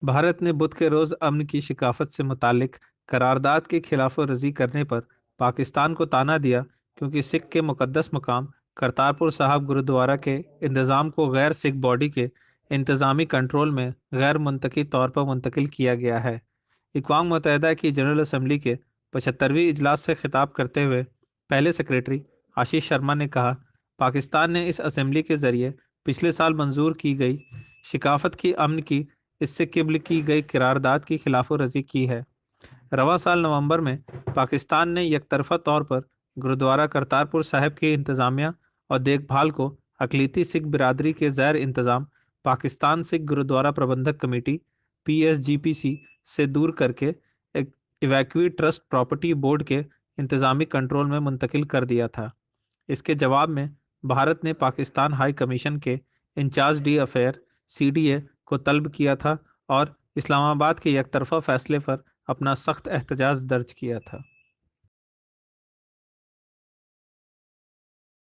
بھارت نے بدھ کے روز امن کی ثقافت سے متعلق قرارداد کی خلاف ورزی کرنے پر پاکستان کو طعنہ دیا، کیونکہ سکھ کے مقدس مقام کرتارپور صاحب گرودوارا کے انتظام کو غیر سکھ باڈی کے انتظامی کنٹرول میں غیر منطقی طور پر منتقل کیا گیا ہے۔ اقوام متحدہ کی جنرل اسمبلی کے 75ویں اجلاس سے خطاب کرتے ہوئے پہلے سیکریٹری آشیش شرما نے کہا، پاکستان نے اس اسمبلی کے ذریعے پچھلے سال منظور کی گئی ثقافت کی امن کی اس سے قبل کی گئی قرارداد کی خلاف ورزی کی ہے۔ رواں سال نومبر میں پاکستان نے یک طرفہ طور پر گرودوارا کرتارپور صاحب کی انتظامیہ اور دیکھ بھال کو اقلیتی سکھ برادری کے زیر انتظام پاکستان سکھ گرودوارا پربندھک کمیٹی PSGPC سے دور کر کے ایویکوی ٹرسٹ پراپرٹی بورڈ کے انتظامی کنٹرول میں منتقل کر دیا تھا۔ اس کے جواب میں بھارت نے پاکستان ہائی کمیشن کے انچارج ڈی افیئر CDA کو طلب کیا تھا اور اسلام آباد کے یک طرفہ فیصلے پر اپنا سخت احتجاج درج کیا تھا۔